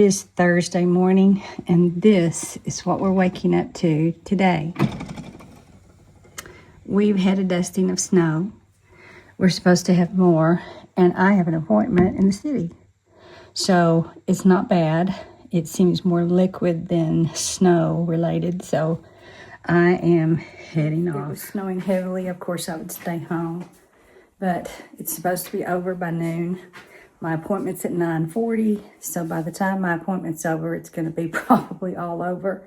is Thursday morning, and this is what we're waking up to today. We've had a dusting of snow. We're supposed to have more, and I have an appointment in the city. So it's not bad. It seems more liquid than snow related, so I am heading off. If it was snowing heavily, of course I would stay home, but it's supposed to be over by noon. My appointment's at 9:40, so by the time my appointment's over, it's going to be probably all over.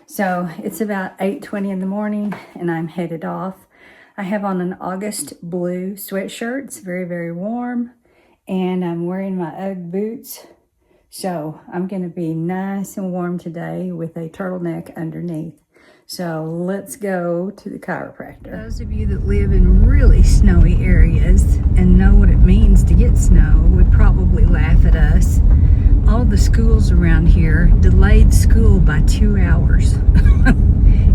So it's about 8:20 in the morning, and I'm headed off. I have on an August blue sweatshirt. It's very, very warm, and I'm wearing my UGG boots. So I'm going to be nice and warm today with a turtleneck underneath. So let's go to the chiropractor. Those of you that live in really snowy areas and know what it means to get snow would probably laugh at us. All the schools around here delayed school by 2 hours.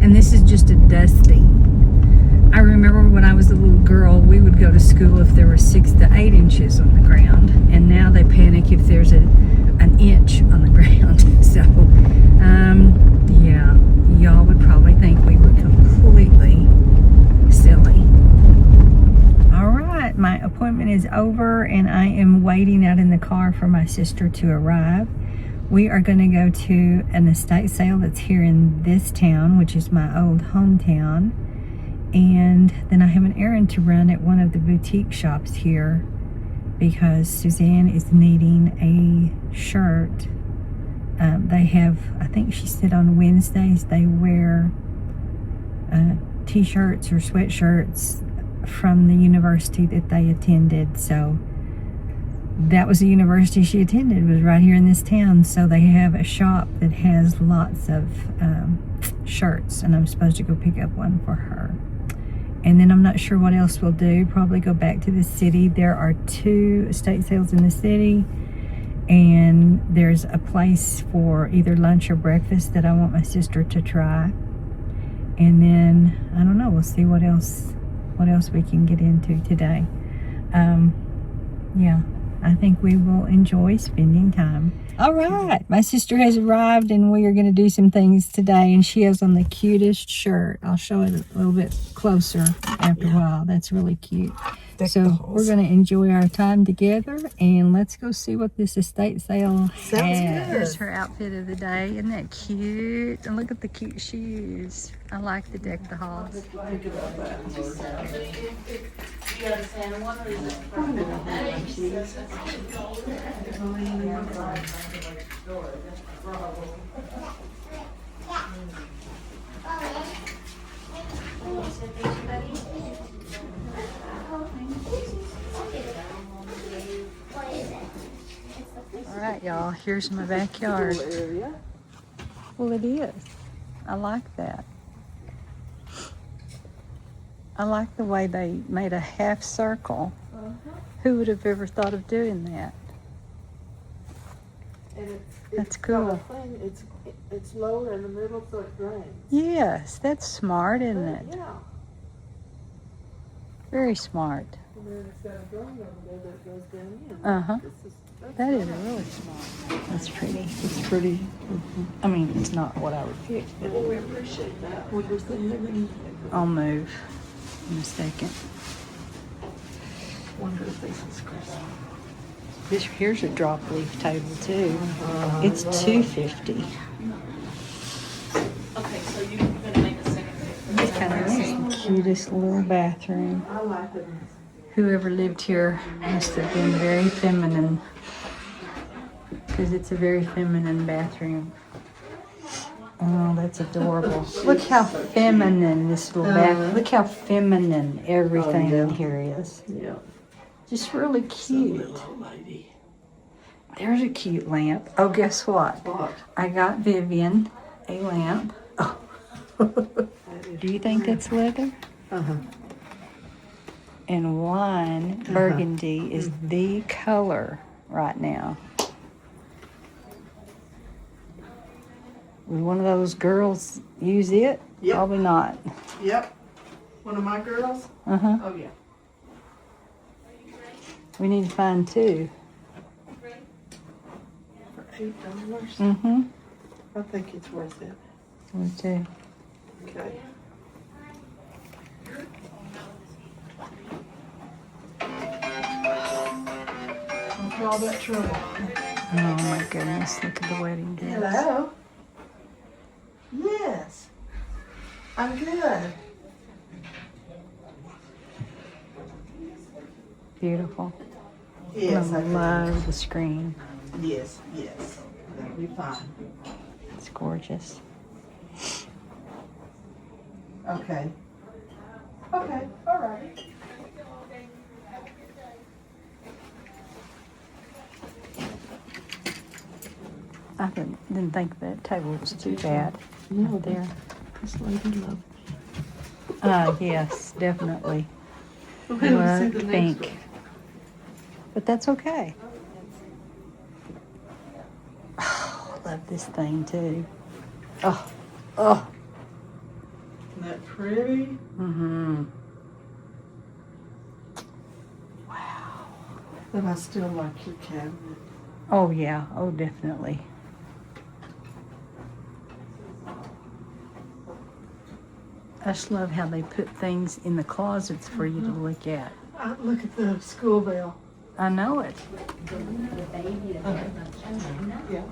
And this is just a dusting. I remember when I was a little girl, we would go to school if there were 6 to 8 inches on the ground. And now they panic if there's an inch on the ground. So, yeah, y'all would probably think we were completely silly. All right, my appointment is over, and I am waiting out in the car for my sister to arrive. We are going to go to an estate sale that's here in this town, which is my old hometown. And then I have an errand to run at one of the boutique shops here because Suzanne is needing a shirt. They have, I think she said on Wednesdays, they wear t-shirts or sweatshirts from the university that they attended. So that was the university she attended, was right here in this town. So they have a shop that has lots of shirts, and I'm supposed to go pick up one for her. And then I'm not sure what else we'll do. Probably go back to the city. There are 2 estate sales in the city, and there's a place for either lunch or breakfast that I want my sister to try. And then, I don't know, we'll see what else we can get into today. Yeah, I think we will enjoy spending time. All right, my sister has arrived, and we are going to do some things today, and she has on the cutest shirt. I'll show it a little bit closer after a while. That's really cute. So we're going to enjoy our time together, and let's go see what this estate sale has. Here's her outfit of the day. Isn't that cute? And look at the cute shoes. I like the deck the halls. All right, y'all, here's my backyard. Well, it is. I like that. I like the way they made a half circle. Who would have ever thought of doing that? That's cool. It's lower in the middle so it drains. Yes, that's smart, isn't it? Yeah. Very smart. And then it's got a drain over there that goes down in. Uh-huh. That is really smart. That's pretty. It's pretty. I mean, it's not what I would pick, but Well, we appreciate that. We just think I'll move in a second. wonder if this is Christmas. Here's a drop leaf table too. It's $2.50. Okay, so you're gonna make a second pick. It's kind of the cutest little bathroom. I like it. Whoever lived here must have been very feminine, because it's a very feminine bathroom. Oh, that's adorable. Look how feminine this little bathroom. Look how feminine everything in here is. Yeah. Just really cute. Little lady. There's a cute lamp. Oh, guess what? What? I got Vivian a lamp. Oh. Do you think that's leather? Uh-huh. And wine, burgundy, is the color right now. Would one of those girls use it? Yep. Probably not. Yep. One of my girls? Uh-huh. Oh, yeah. We need to find 2. For $8. Mm-hmm. I think it's worth it. Me too. Okay. After all that trouble. Oh my goodness, look at the wedding dress. Hello. Yes. I'm good. Beautiful. Yes, I I love the screen. Yes, yes. That'll be fine. It's gorgeous. Okay. Okay, all right. I didn't think that table was too bad. No, Out there. This lady loved Yes, definitely. me. Wait till we see What the next pink. one. But that's okay. Oh, I love this thing too. Oh, oh. Isn't that pretty? Mm-hmm. Wow. But I still like your cabinet. Oh yeah, oh definitely. I just love how they put things in the closets for you to look at. Look at the school bell. I know it. Yeah.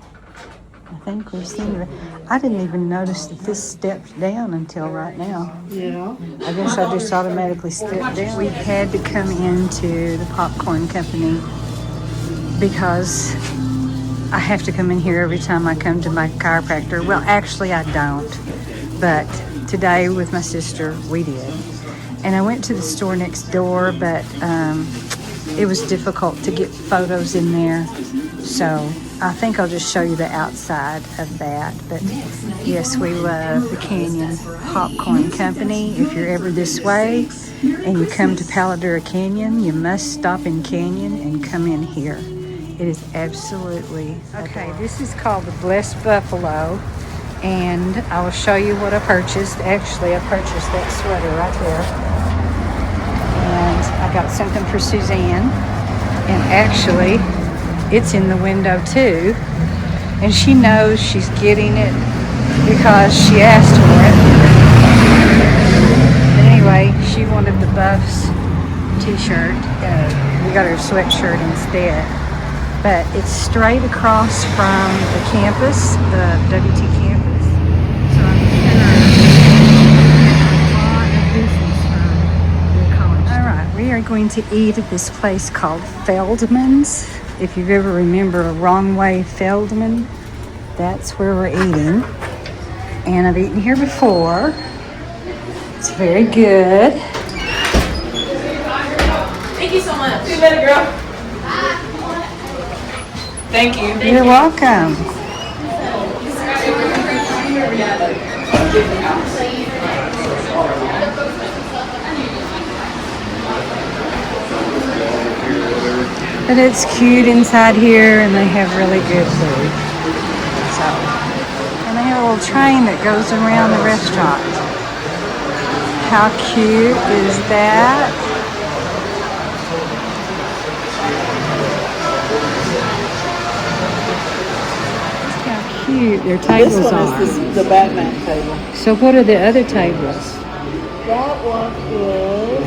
I think we've seen it. I didn't even notice that this stepped down until right now. Yeah. I guess I just automatically stepped down. We had to come into the popcorn company because I have to come in here every time I come to my chiropractor. Well, actually I don't, but today with my sister we did. And I went to the store next door, but it was difficult to get photos in there. So I think I'll just show you the outside of that. But yes, we love the Canyon Popcorn Company. If you're ever this way and you come to Paladura Canyon, you must stop in Canyon and come in here. It is absolutely okay. This is called the Blessed Buffalo, and I will show you what I purchased. Actually, I purchased that sweater right there, and I got something for Suzanne, and actually it's in the window too, and she knows she's getting it because she asked for it. But anyway, she wanted the Buffs t-shirt. We got her sweatshirt instead. But it's straight across from the campus, the WT campus. So I'm a lot of business from the college. All right, we are going to eat at this place called Feldman's. If you ever remember a Wrong Way Feldman, that's where we're eating. And I've eaten here before. It's very good. Thank you so much. See you later, girl. Thank you. You're welcome. But it's cute inside here, and they have really good food. So, and they have a little train that goes around the restaurant. How cute is that? Cute their tables This one are. is the Batman table. So what are the other tables? That one is,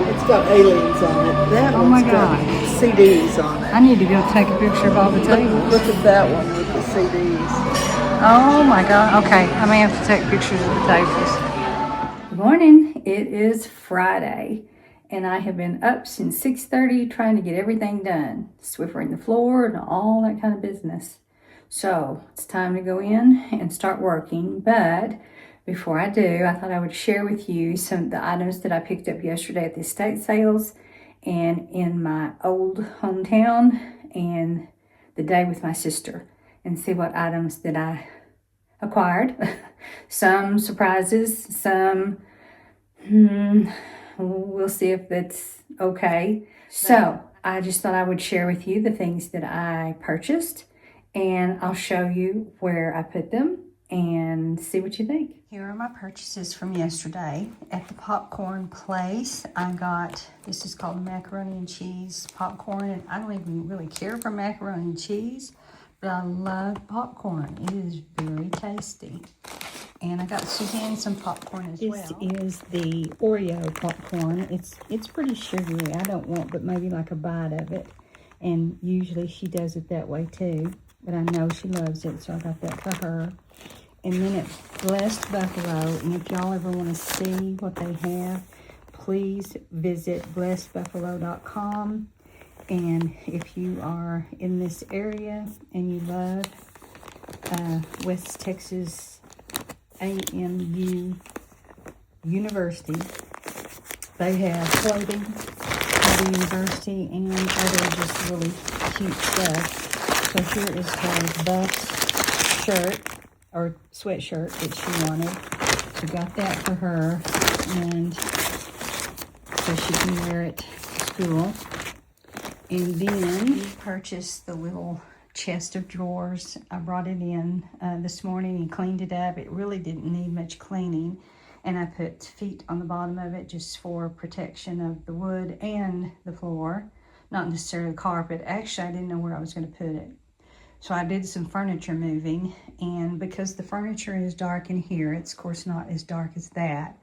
it's got aliens on it. That Oh my one's got God. CDs on it. I need to go take a picture of all the tables. Look at that one with the CDs. Oh my God. Okay, I may have to take pictures of the tables. Good morning. It is Friday, and I have been up since 6:30 trying to get everything done. Swiffering the floor and all that kind of business. So it's time to go in and start working. But before I do, I thought I would share with you some of the items that I picked up yesterday at the estate sales and in my old hometown and the day with my sister, and see what items that I acquired. Some surprises, some we'll see if that's okay. So I just thought I would share with you the things that I purchased, and I'll show you where I put them and see what you think. Here are my purchases from yesterday. At the popcorn place, I got, this is called macaroni and cheese popcorn, and I don't even really care for macaroni and cheese, But I love popcorn. It is very tasty. And I got Suzanne some popcorn as well. This is the Oreo popcorn. It's pretty sugary. I don't want but maybe like a bite of it. And usually she does it that way too. But I know she loves it, so I got that for her. And then at Blessed Buffalo, and if y'all ever want to see what they have, please visit blessedbuffalo.com. And if you are in this area and you love West Texas AMU University, they have clothing for the university and other just really cute stuff. So here is her Buffs shirt or sweatshirt that she wanted. So got that for her, and so she can wear it to school. And then we purchased the little chest of drawers. I brought it in this morning and cleaned it up. It really didn't need much cleaning. And I put feet on the bottom of it just for protection of the wood and the floor. Not necessarily carpet. Actually, I didn't know where I was going to put it. So I did some furniture moving. And because the furniture is dark in here, it's of course not as dark as that.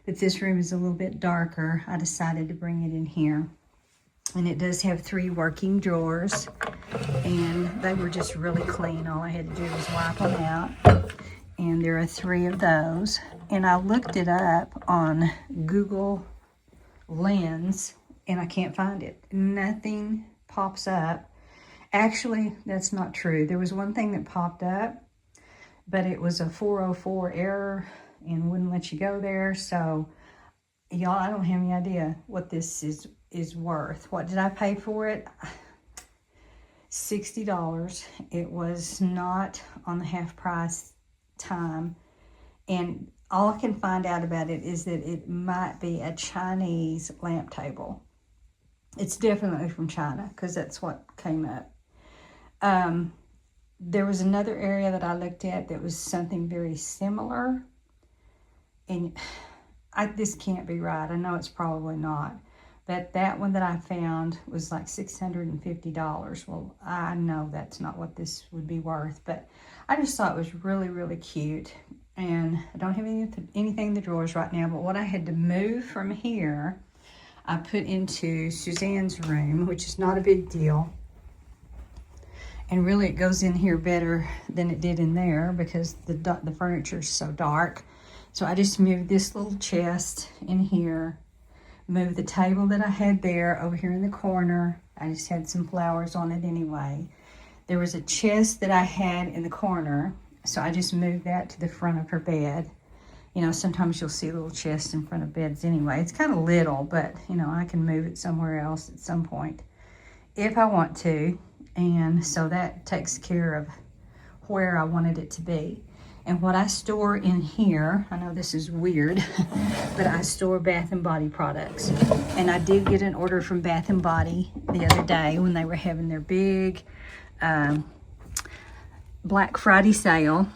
But this room is a little bit darker. I decided to bring it in here. And it does have 3 working drawers, and they were just really clean. All I had to do was wipe them out, and there are 3 of those. And I looked it up on Google Lens, and I can't find it. Nothing pops up. Actually, that's not true. There was one thing that popped up, but it was a 404 error and wouldn't let you go there. So, y'all, I don't have any idea what this is worth. What did I pay for it? $60. It was not on the half price time. And all I can find out about it is that it might be a Chinese lamp table. It's definitely from China because that's what came up. There was another area that I looked at that was something very similar. And this can't be right. I know it's probably not. But that one that I found was like $650. Well, I know that's not what this would be worth, but I just thought it was really, really cute. And I don't have anything in the drawers right now, but what I had to move from here, I put into Suzanne's room, which is not a big deal. And really it goes in here better than it did in there because the furniture is so dark. So I just moved this little chest in here. Move the table that I had there over here in the corner. I just had some flowers on it anyway. There was a chest that I had in the corner, so I just moved that to the front of her bed. You know, sometimes you'll see little chests in front of beds anyway. It's kind of little, but, you know, I can move it somewhere else at some point if I want to. And so that takes care of where I wanted it to be. And what I store in here, I know this is weird, but I store Bath & Body products. And I did get an order from Bath & Body the other day when they were having their big Black Friday sale.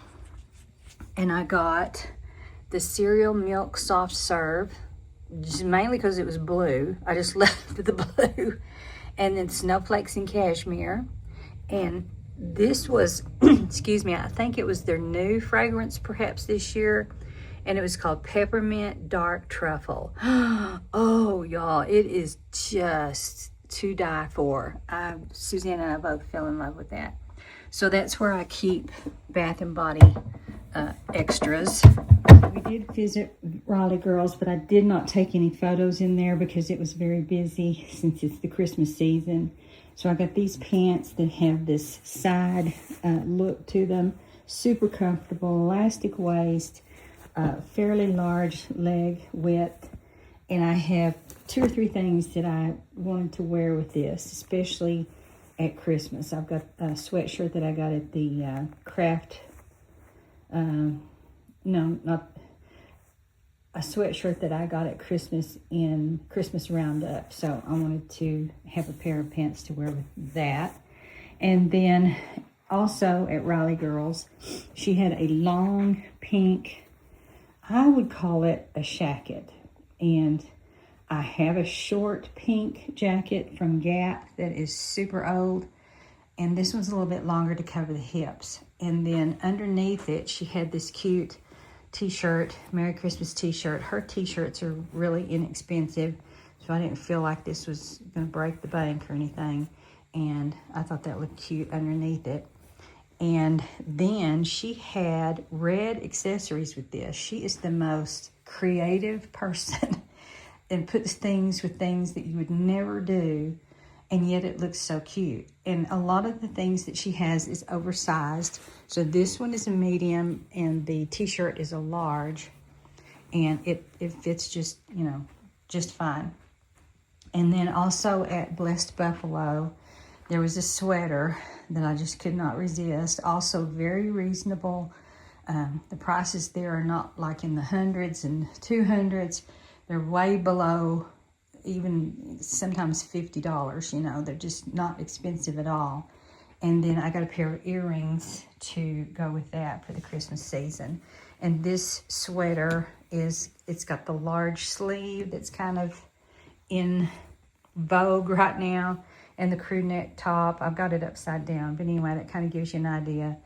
And I got the cereal milk soft serve, just mainly because it was blue. I just left the blue. And then snowflakes and cashmere. And this was, excuse me, I think it was their new fragrance perhaps this year, and it was called Peppermint Dark Truffle. Oh, y'all, it is just to die for. Suzanne and I both fell in love with that. So that's where I keep Bath & Body extras. We did visit Raleigh Girls, but I did not take any photos in there because it was very busy since it's the Christmas season. So I got these pants that have this side look to them. Super comfortable, elastic waist, fairly large leg width. And I have 2 or 3 things that I wanted to wear with this, especially at Christmas. I've got a sweatshirt that I got at the craft, no, not a sweatshirt that I got at Christmas in Christmas Roundup. So I wanted to have a pair of pants to wear with that. And then also at Raleigh Girls, she had a long pink, I would call it a shacket. And I have a short pink jacket from Gap that is super old. And this one's a little bit longer to cover the hips. And then underneath it, she had this cute t-shirt, Merry Christmas t-shirt. Her t-shirts are really inexpensive, so I didn't feel like this was going to break the bank or anything. And I thought that looked cute underneath it. And then she had red accessories with this. She is the most creative person and puts things with things that you would never do, and yet it looks so cute. And a lot of the things that she has is oversized. So this one is a medium, and the t-shirt is a large, and it fits just, you know, just fine. And then also at Blessed Buffalo, there was a sweater that I just could not resist. Also very reasonable. The prices there are not like in the hundreds and 200s. They're way below even sometimes $50, you know. They're just not expensive at all. And then I got a pair of earrings to go with that for the Christmas season. And this sweater it's got the large sleeve that's kind of in vogue right now, and the crew neck top. I've got it upside down, but anyway, that kind of gives you an idea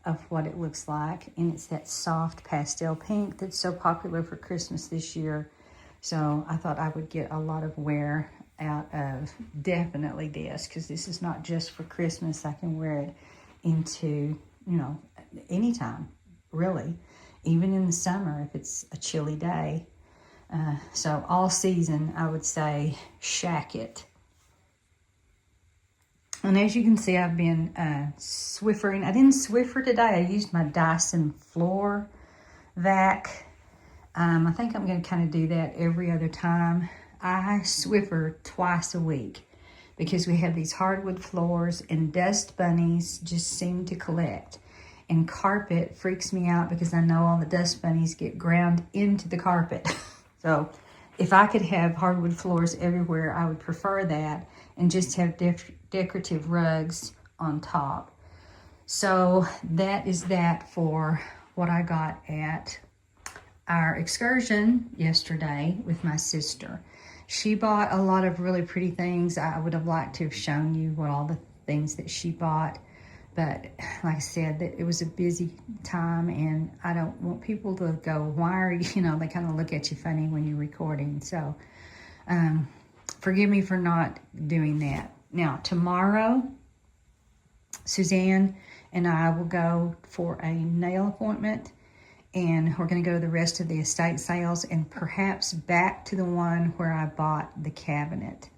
of what it looks like. And it's that soft pastel pink that's so popular for Christmas this year. So I thought I would get a lot of wear out of definitely this, because this is not just for Christmas. I can wear it into, you know, anytime, really, even in the summer if it's a chilly day. So all season, I would say shack it. And as you can see, I've been Swiffering. I didn't Swiffer today. I used my Dyson floor vac. I think I'm going to kind of do that every other time. I Swiffer twice a week because we have these hardwood floors, and dust bunnies just seem to collect. And carpet freaks me out because I know all the dust bunnies get ground into the carpet. So if I could have hardwood floors everywhere, I would prefer that, and just have decorative rugs on top. So that is that for what I got at our excursion yesterday with my sister. She bought a lot of really pretty things. I would have liked to have shown you what all the things that she bought, but like I said, that it was a busy time, and I don't want people to go, why are you know, they kind of look at you funny when you're recording. So forgive me for not doing that. Now tomorrow, Suzanne and I will go for a nail appointment, and we're going to go to the rest of the estate sales, and perhaps back to the one where I bought the cabinet,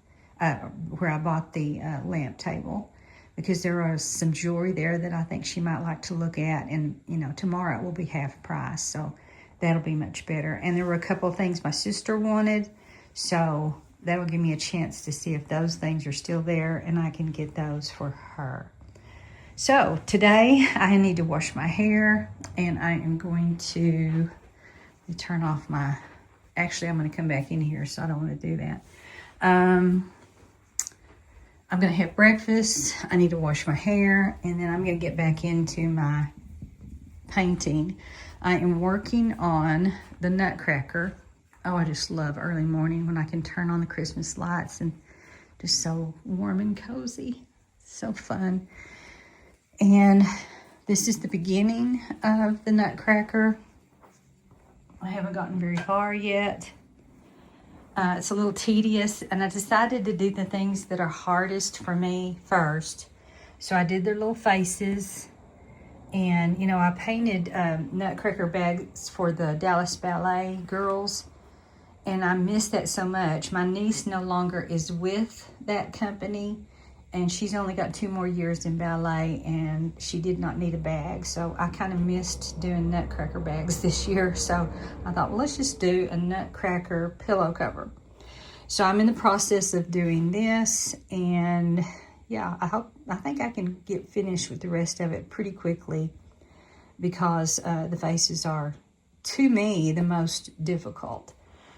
where I bought the lamp table, because there was some jewelry there that I think she might like to look at. And, you know, tomorrow it will be half price, so that'll be much better. And there were a couple of things my sister wanted, so that'll give me a chance to see if those things are still there, and I can get those for her. So today I need to wash my hair, and I am going to turn off my, actually I'm going to come back in here, so I don't want to do that. I'm going to have breakfast. I need to wash my hair, and then I'm going to get back into my painting. I am working on the Nutcracker. Oh, I just love early morning when I can turn on the Christmas lights, and just so warm and cozy. So fun. And this is the beginning of the Nutcracker. I haven't gotten very far yet. It's a little tedious, and I decided to do the things that are hardest for me first. So I did their little faces, and you know, I painted Nutcracker bags for the Dallas Ballet girls, and I miss that so much. My niece no longer is with that company, and she's only got 2 more years in ballet, and she did not need a bag. So I kind of missed doing Nutcracker bags this year. So I thought, well, let's just do a Nutcracker pillow cover. So I'm in the process of doing this, and yeah, I think I can get finished with the rest of it pretty quickly, because the faces are, to me, the most difficult.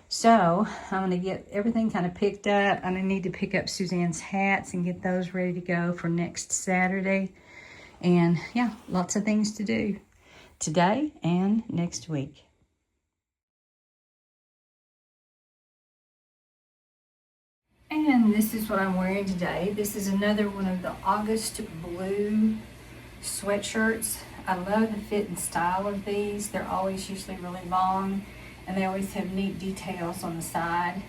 So I'm going to get everything kind of picked up, and I need to pick up Suzanne's hats and get those ready to go for next Saturday. And yeah, lots of things to do today and next week. And this is what I'm wearing today. This is another one of the August blue sweatshirts. I love the fit and style of these. They're always usually really long, and they always have neat details on the side.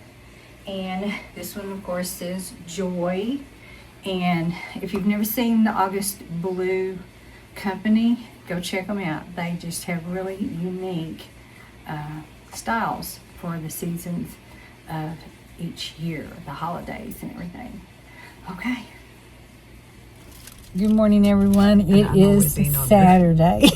And this one, of course, says Joy. And if you've never seen the August Blue Company, go check them out. They just have really unique styles for the seasons of each year, the holidays and everything. Okay. Good morning, everyone. It is Saturday.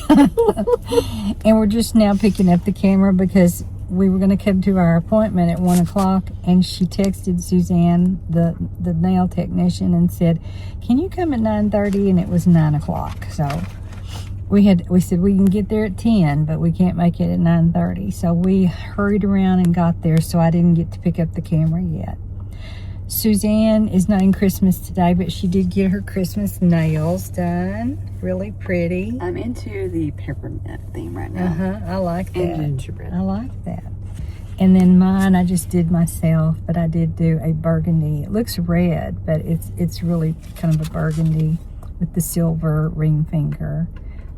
And we're just now picking up the camera because we were going to come to our appointment at 1 o'clock, and she texted Suzanne, the nail technician, and said, can you come at 9:30? And it was 9 o'clock. So we said we can get there at 10, but we can't make it at 9:30. So we hurried around and got there, so I didn't get to pick up the camera yet. Suzanne is not in Christmas today, but she did get her Christmas nails done. Really pretty. I'm into the peppermint theme right now. I like that. And gingerbread. I like that. And then mine, I just did myself, but I did do a burgundy. It looks red, but it's really kind of a burgundy with the silver ring finger.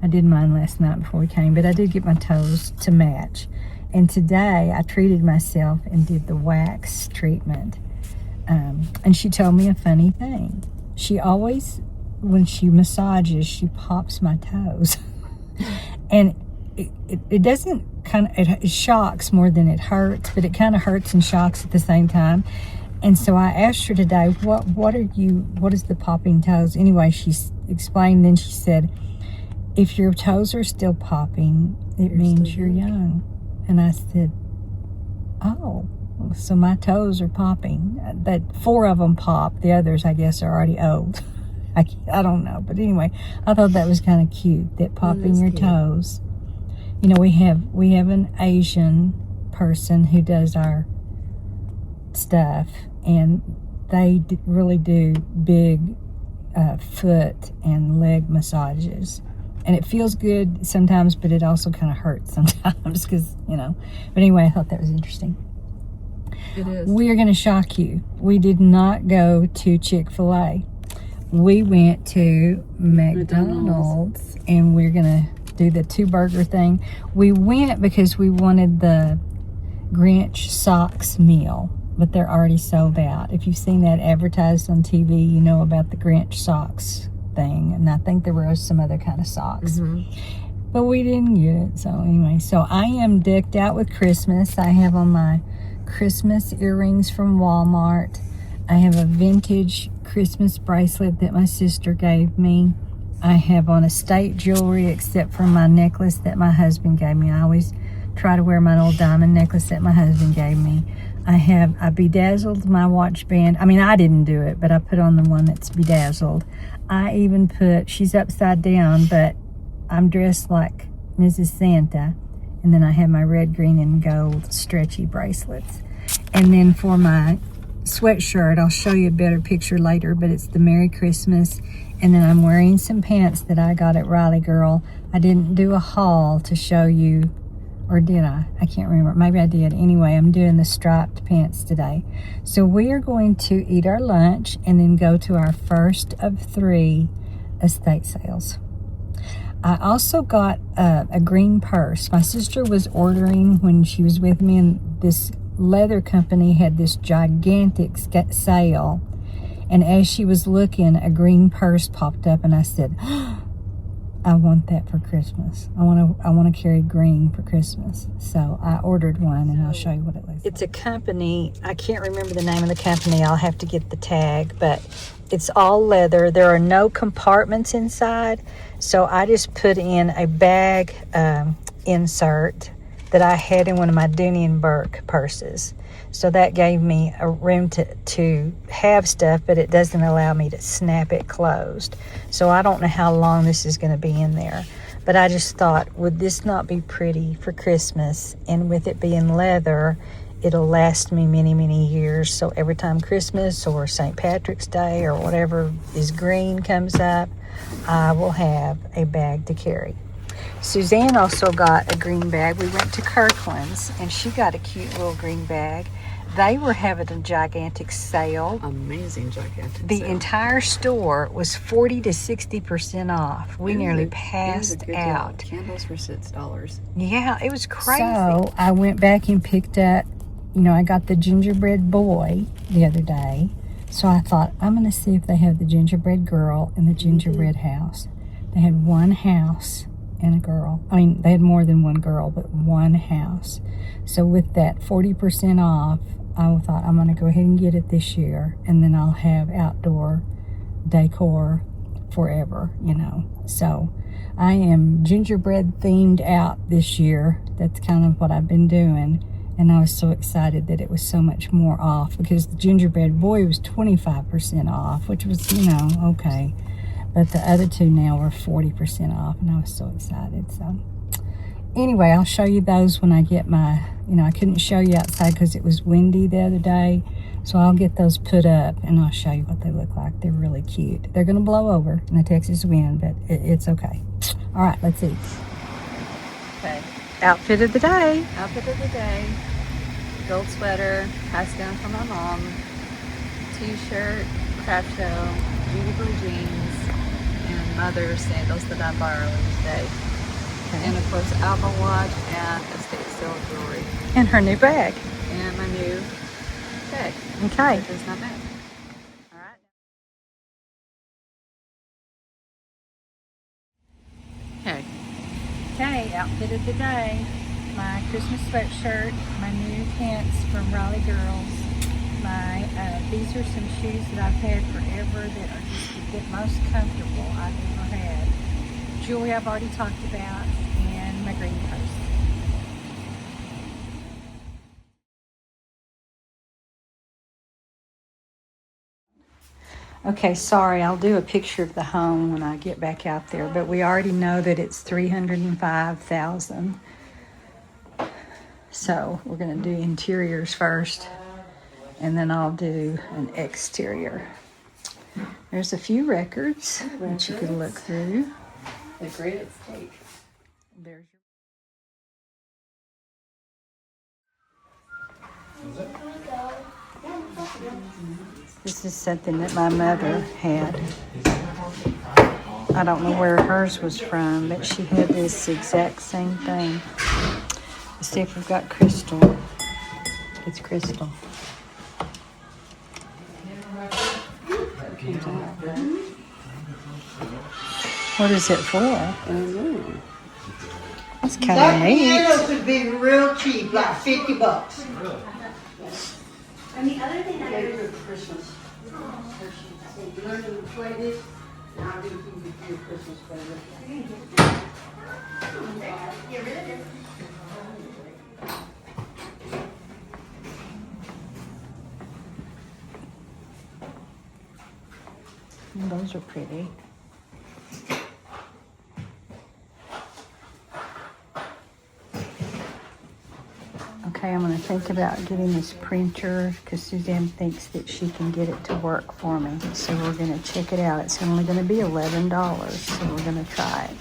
I did mine last night before we came, but I did get my toes to match. And today I treated myself and did the wax treatment. And she told me a funny thing. She always, when she massages, she pops my toes. And it doesn't it shocks more than it hurts, but it kind of hurts and shocks at the same time. And so I asked her today, what is the popping toes? Anyway, she explained, then she said, if your toes are still popping, it means you're young. And I said, oh, so my toes are popping. That 4 of them pop. The others, I guess, are already old. I don't know. But anyway, I thought that was kind of cute, that popping your toes. You know, we have an Asian person who does our stuff, and they really do big foot and leg massages. And it feels good sometimes, but it also kind of hurts sometimes because, you know. But anyway, I thought that was interesting. It is. We are going to shock you. We did not go to Chick-fil-A. We went to McDonald's, and we're going to do the 2-burger thing. We went because we wanted the Grinch socks meal, but they're already sold out. If you've seen that advertised on TV, you know about the Grinch socks thing. And I think there were some other kind of socks. But we didn't get it. So anyway, so I am decked out with Christmas. I have on my Christmas earrings from Walmart. I have a vintage Christmas bracelet that my sister gave me. I have on estate jewelry except for my necklace that my husband gave me. I always try to wear my old diamond necklace that my husband gave me. I bedazzled my watch band. I mean, I didn't do it, but I put on the one that's bedazzled. I even she's upside down, but I'm dressed like Mrs. Santa. And then I have my red, green, and gold stretchy bracelets. And then for my sweatshirt, I'll show you a better picture later, but it's the Merry Christmas. And then I'm wearing some pants that I got at Riley Girl. I didn't do a haul to show you, or did I? I can't remember. Maybe I did. Anyway, I'm doing the striped pants today. So we are going to eat our lunch and then go to our first of 3 estate sales. I also got a green purse. My sister was ordering when she was with me, and this leather company had this gigantic sale. And as she was looking, a green purse popped up, and I said, I want that for Christmas. I want to carry green for Christmas. So I ordered one, and I'll show you what it looks like. It's a company. I can't remember the name of the company. I'll have to get the tag, but it's all leather. There are no compartments inside. So I just put in a bag insert that I had in one of my Dooney and Burke purses. So that gave me a room to have stuff, but it doesn't allow me to snap it closed. So I don't know how long this is going to be in there. But I just thought, would this not be pretty for Christmas? And with it being leather, it'll last me many, many years. So every time Christmas or St. Patrick's Day or whatever is green comes up, I will have a bag to carry. Suzanne also got a green bag. We went to Kirkland's, and she got a cute little green bag. they were having a gigantic sale. Amazing, gigantic. The entire store was 40 to 60% off. We nearly passed out. Candles for $6. Yeah, it was crazy. So I went back and picked up, I got the gingerbread boy the other day. So I thought, I'm going to see if they have the gingerbread girl and the gingerbread house. They had one house and a girl. I mean, they had more than one girl, but one house. So with that 40% off, I thought I'm going to go ahead and get it this year, and then I'll have outdoor decor forever, So I am gingerbread themed out this year. That's kind of what I've been doing. And I was so excited that it was so much more off, because the gingerbread boy was 25% off, which was, okay. But the other two now were 40% off, and I was so excited. So anyway, I'll show you those when I get my, I couldn't show you outside because it was windy the other day. So I'll get those put up, and I'll show you what they look like. They're really cute. They're going to blow over in the Texas wind, but it's okay. All right, let's eat. Okay. Outfit of the day. Outfit of the day. Gold sweater, passed down from my mom. T-shirt, craft show, Judy blue jeans, and mother's sandals that I borrowed today. Okay. And of course, Alba watch and estate sale jewelry. And her new bag. And my new bag. Okay. Which is not bad. All right. Okay. Okay, outfit of the day. My Christmas sweatshirt, my new pants from Raleigh Girls. These are some shoes that I've had forever that are just the most comfortable I've ever had. Jewelry I've already talked about, and my green purse. Okay, sorry, I'll do a picture of the home when I get back out there, but we already know that it's $305,000. So we're going to do interiors first, and then I'll do an exterior. There's a few records that you could look through. The great at stake. There's This is something that my mother had. I don't know where hers was from, but she had this exact same thing. Let's see if we've got crystal. It's crystal. What is it for? I don't know. It's kind of neat. That could be real cheap, like $50. And the other thing that I For Christmas. You learn to play this, and I'll do something for your Christmas present. get rid of it. Those are pretty. Okay, I'm going to think about getting this printer because Suzanne thinks that she can get it to work for me. So we're going to check it out. It's only going to be $11, so we're going to try it.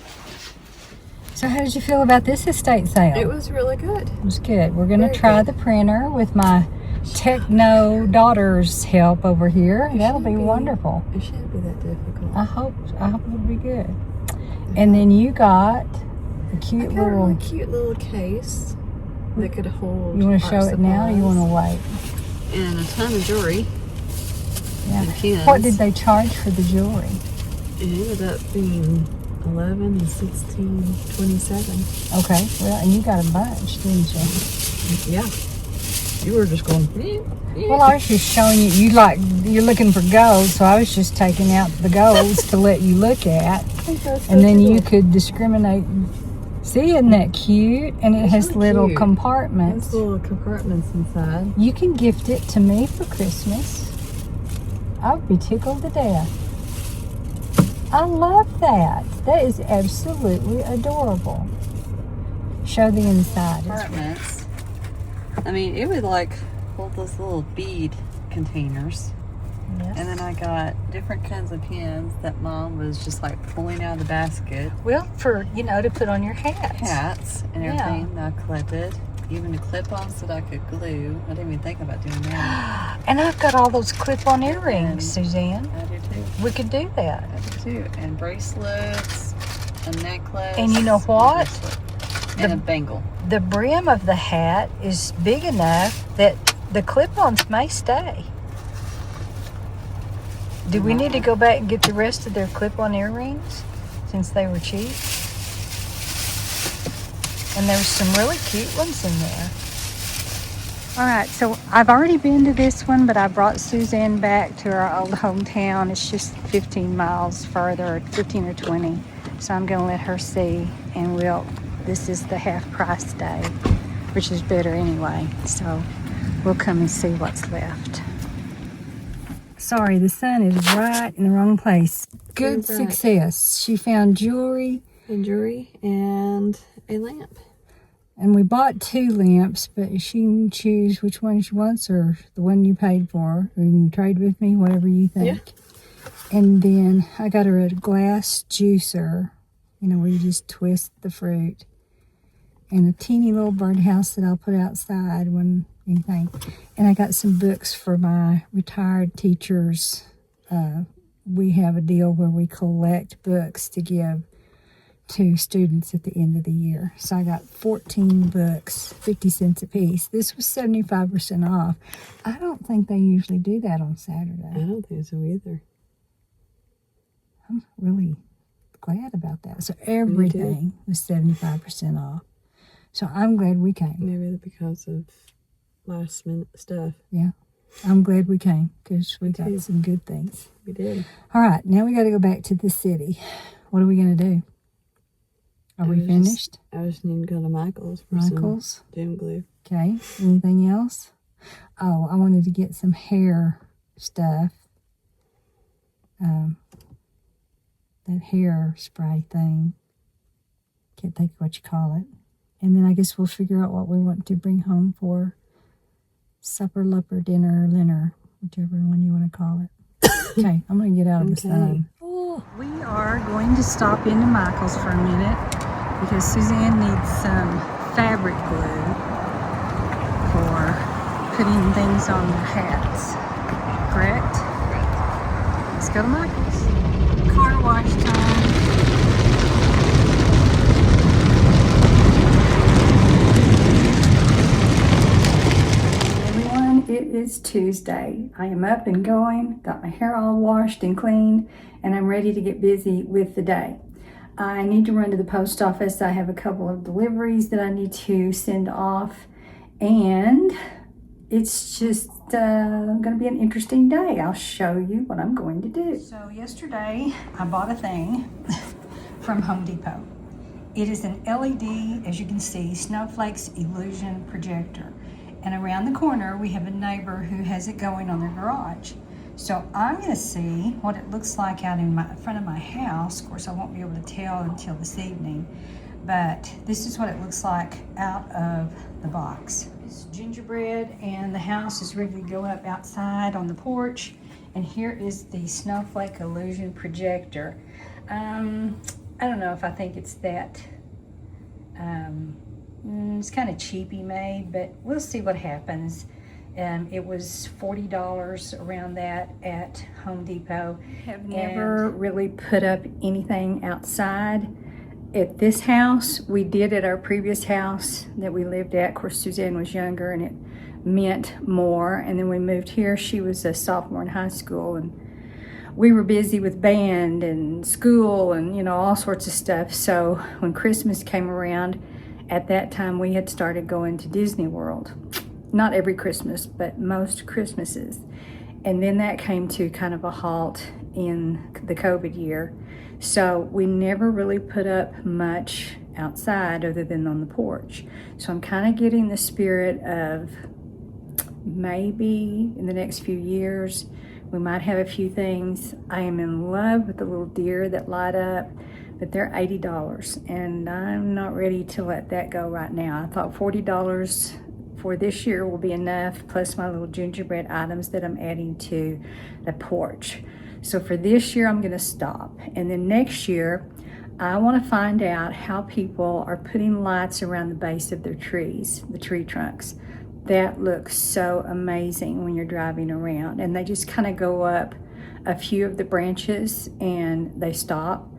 So how did you feel about this estate sale? It was really good. It was good. We're going to Very try good. the printer with my techno daughter's help over here. That'll be wonderful. It shouldn't be that difficult. I hope it'll be good. And then you got a cute I got a little. really cute little case that could hold. You want to art show it now, or you want to wait? supplies and a ton of jewelry. Yeah. And pins. What did they charge for the jewelry? It ended up being 11 and 16, 27. Okay. Well, and you got a bunch, didn't you? Yeah. You were just going. Well, I was just showing you. You're looking for gold, so I was just taking out the golds to let you look at, and then you could discriminate. See, isn't that cute? And it has really little cute. compartments. There's little compartments inside. You can gift it to me for Christmas. I would be tickled to death. I love that. That is absolutely adorable. Show the inside. Compartments. I mean, it would like hold those little bead containers. Yes. And then I got different kinds of pins that Mom was just like pulling out of the basket. Well, for, to put on your hats. Hats and everything that I collected. even the clip-ons that I could glue. I didn't even think about doing that. And I've got all those clip-on earrings, Suzanne. I do too. We could do that. I do too. And bracelets, a necklace. And you know what? And a bangle. The brim of the hat is big enough that the clip-ons may stay. Do we need to go back and get the rest of their clip-on earrings since they were cheap? And there's some really cute ones in there. All right, so I've already been to this one, but I brought Suzanne back to our old hometown. It's just 15 miles further, 15 or 20. So I'm gonna let her see, and this is the half price day, which is better anyway. So we'll come and see what's left. Sorry, the sun is right in the wrong place. Good success. She found jewelry. And a lamp. And we bought 2 lamps, but she can choose which one she wants or the one you paid for. Or you can trade with me, whatever you think. Yeah. And then I got her a glass juicer, where you just twist the fruit. And a teeny little birdhouse that I'll put outside when anything. And I got some books for my retired teachers. We have a deal where we collect books to give to students at the end of the year. So I got 14 books, 50 cents a piece. This was 75% off. I don't think they usually do that on Saturday. I don't think so either. I'm really glad about that. So everything was 75% off. So I'm glad we came. Maybe because of last minute stuff. Yeah. I'm glad we came because we got some good things. We did. All right. Now we got to go back to the city. What are we going to do? Are we finished? I just need to go to Michael's for Michael's? some doom glue. Okay. Anything else? Oh, I wanted to get some hair stuff. That hair spray thing. Can't think of what you call it. And then I guess we'll figure out what we want to bring home for supper, lupper, dinner, dinner, whichever one you want to call it. Okay, I'm going to get out of the sun. Oh, we are going to stop into Michael's for a minute because Suzanne needs some fabric glue for putting things on their hats. Correct? Let's go to Michael's. Car wash time. It is Tuesday. I am up and going, got my hair all washed and clean, and I'm ready to get busy with the day. I need to run to the post office. I have a couple of deliveries that I need to send off, and it's just going to be an interesting day. I'll show you what I'm going to do. So yesterday, I bought a thing from Home Depot. It is an LED, as you can see, Snowflakes Illusion Projector. And around the corner, we have a neighbor who has it going on their garage. So I'm gonna see what it looks like out in front of my house. Of course, I won't be able to tell until this evening, but this is what it looks like out of the box. It's gingerbread, and the house is ready to go up outside on the porch. And here is the Snowflake Illusion Projector. I don't know if I think it's that, it's kind of cheapy made, but we'll see what happens. It was $40 around that at Home Depot. Have never really put up anything outside at this house. We did at our previous house that we lived at. Of course, Suzanne was younger and it meant more. And then we moved here. She was a sophomore in high school, and we were busy with band and school and, all sorts of stuff. So when Christmas came around, at that time, we had started going to Disney World. Not every Christmas, but most Christmases. And then that came to kind of a halt in the COVID year. So we never really put up much outside other than on the porch. So I'm kind of getting the spirit of maybe in the next few years, we might have a few things. I am in love with the little deer that light up, but they're $80, and I'm not ready to let that go right now. I thought $40 for this year will be enough, plus my little gingerbread items that I'm adding to the porch. So for this year, I'm gonna stop. And then next year, I want to find out how people are putting lights around the base of their trees, the tree trunks. That looks so amazing when you're driving around, and they just kind of go up a few of the branches and they stop.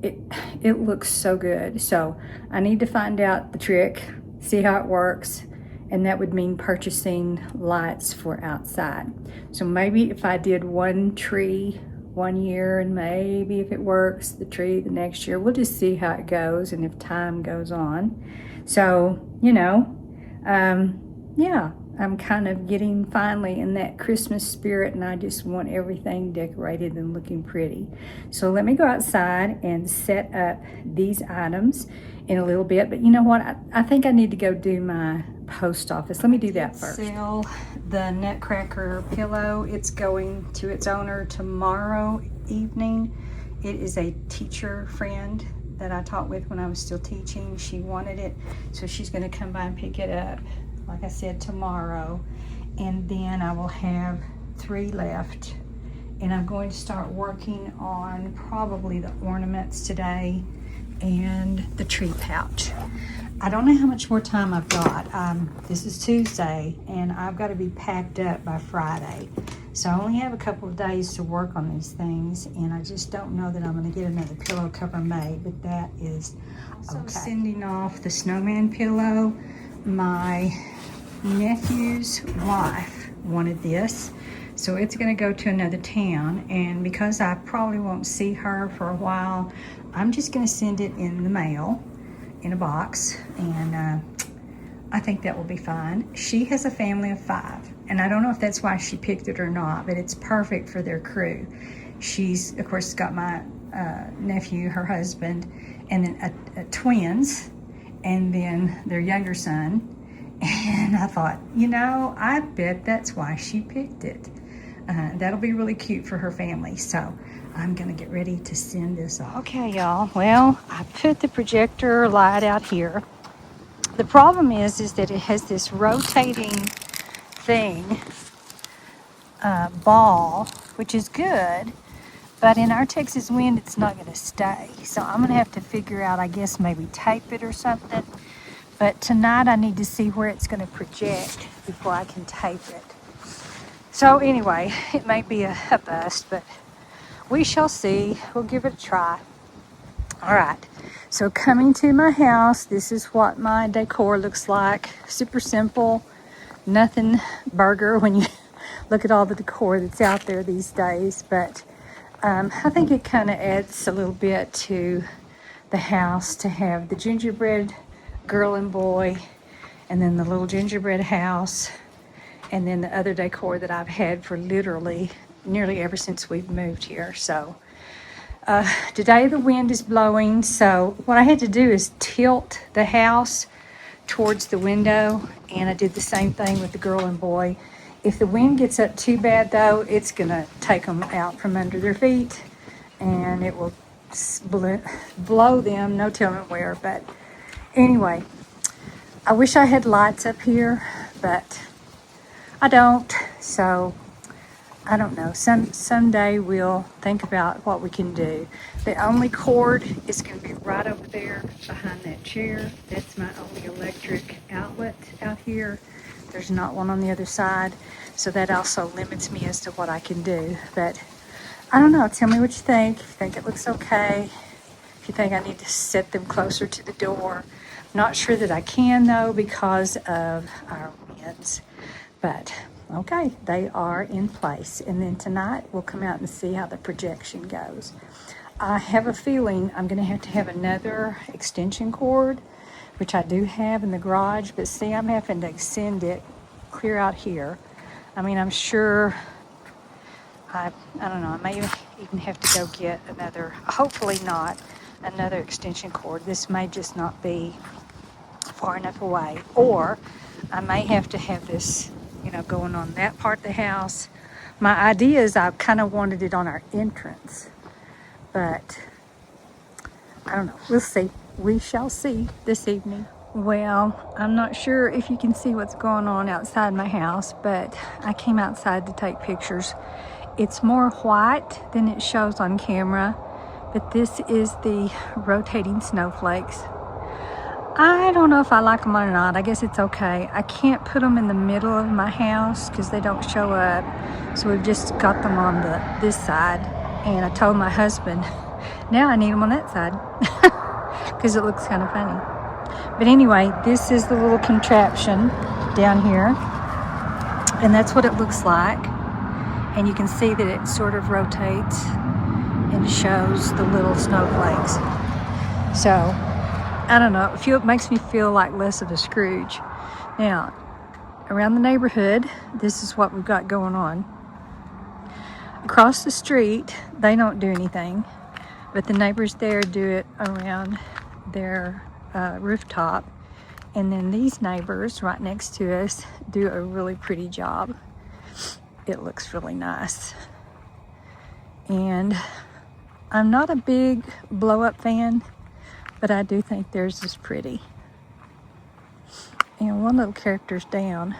It looks so good. So I need to find out the trick, see how it works, and that would mean purchasing lights for outside. So maybe if I did one tree one year, and maybe if it works, the tree the next year, we'll just see how it goes and if time goes on. So, you know, yeah, I'm kind of getting finally in that Christmas spirit, and I just want everything decorated and looking pretty. So let me go outside and set up these items in a little bit. But you know what? I think I need to go do my post office. Let me do that first. Sell the Nutcracker pillow. It's going to its owner tomorrow evening. It is a teacher friend that I taught with when I was still teaching. She wanted it, so she's going to come by and pick it up, like I said, tomorrow. And then I will have 3 left, and I'm going to start working on probably the ornaments today and the tree pouch. I don't know how much more time I've got. This is Tuesday, and I've got to be packed up by Friday. So I only have a couple of days to work on these things, and I just don't know that I'm going to get another pillow cover made, but that is okay. So sending off the snowman pillow. My nephew's wife wanted this, so it's going to go to another town, and because I probably won't see her for a while, I'm just going to send it in the mail in a box, and I think that will be fine. She has a family of 5, and I don't know if that's why she picked it or not, but it's perfect for their crew. She's, of course, got my nephew, her husband, and then twins, and then their younger son. And I thought, you know, I bet that's why she picked it. That'll be really cute for her family. So I'm gonna get ready to send this off. Okay, y'all. Well, I put the projector light out here. The problem is that it has this rotating thing, ball, which is good, but in our Texas wind, it's not gonna stay. So I'm gonna have to figure out, I guess, maybe tape it or something. But tonight I need to see where it's going to project before I can tape it. So anyway, it may be a bust, but we shall see. We'll give it a try. All right, so coming to my house, this is what my decor looks like. Super simple, nothing burger when you look at all the decor that's out there these days. But I think it kind of adds a little bit to the house to have the gingerbread girl and boy, and then the little gingerbread house, and then the other decor that I've had for literally nearly ever since we've moved here. So today the wind is blowing, so what I had to do is tilt the house towards the window, and I did the same thing with the girl and boy. If the wind gets up too bad though, it's gonna take them out from under their feet, and it will blow them, no telling where. But anyway, I wish I had lights up here, but I don't. So I don't know. Someday we'll think about what we can do. The only cord is going to be right over there behind that chair. That's my only electric outlet out here. There's not one on the other side. So that also limits me as to what I can do. But I don't know. Tell me what you think. If you think it looks okay. If you think I need to set them closer to the door. Not sure that I can though because of our winds. But okay, they are in place. And then tonight we'll come out and see how the projection goes. I have a feeling I'm going to have another extension cord, which I do have in the garage. But see, I'm having to extend it clear out here. I mean, I'm sure, I don't know, I may even have to go get another, hopefully not, another extension cord. This may just not be far enough away. Or I may have to have this, you know, going on that part of the house. My idea is I kind of wanted it on our entrance. But I don't know. We'll see. We shall see this evening. Well, I'm not sure if you can see what's going on outside my house, but I came outside to take pictures. It's more white than it shows on camera, But this is the rotating snowflakes. I don't know if I like them or not. I guess it's okay. I can't put them in the middle of my house because they don't show up. So we've just got them on this side. And I told my husband, now I need them on that side because it looks kind of funny. But anyway, this is the little contraption down here. And that's what it looks like. And you can see that it sort of rotates and shows the little snowflakes. So, I don't know, it makes me feel like less of a Scrooge. Now, around the neighborhood, this is what we've got going on. Across the street, they don't do anything, but the neighbors there do it around their rooftop. And then these neighbors right next to us do a really pretty job. It looks really nice. And I'm not a big blow-up fan, but I do think theirs is pretty. And one little character's down.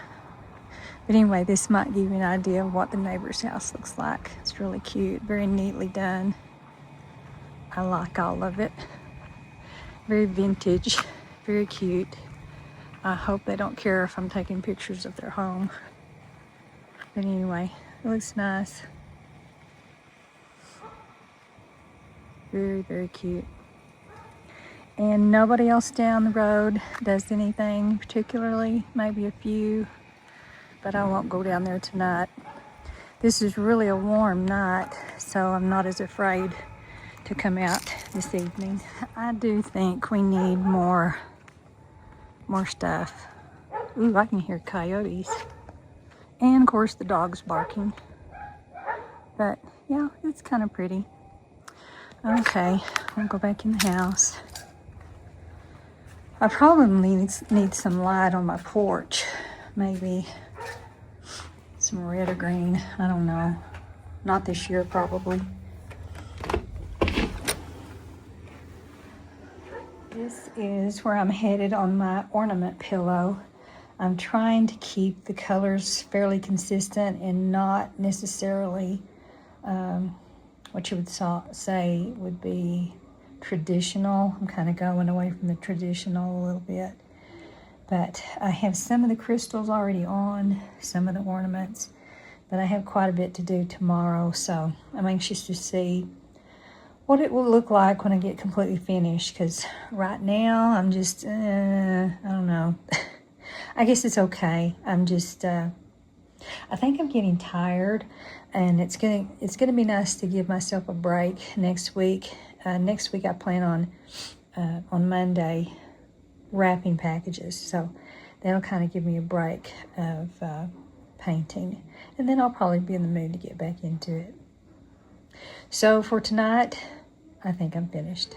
But anyway, this might give you an idea of what the neighbor's house looks like. It's really cute, very neatly done. I like all of it. Very vintage, very cute. I hope they don't care if I'm taking pictures of their home. But anyway, it looks nice. Very, very cute. And nobody else down the road does anything particularly, maybe a few, but I won't go down there tonight. This is really a warm night, so I'm not as afraid to come out this evening. I do think we need more stuff. Ooh, I can hear coyotes. And of course the dog's barking. But yeah, it's kind of pretty. Okay, I'll go back in the house. I probably need some light on my porch. Maybe some red or green. I don't know. Not this year, probably. This is where I'm headed on my ornament pillow. I'm trying to keep the colors fairly consistent and not necessarily what you would say would be traditional. I'm kind of going away from the traditional a little bit. But I have some of the crystals already on, some of the ornaments, but I have quite a bit to do tomorrow, so I'm anxious to see what it will look like when I get completely finished, because right now I'm just, I don't know. I guess it's okay. I'm just, I think I'm getting tired, and it's gonna be nice to give myself a break next week. Next week I plan on Monday wrapping packages, so that'll kind of give me a break of painting, and then I'll probably be in the mood to get back into it. So for tonight, I think I'm finished.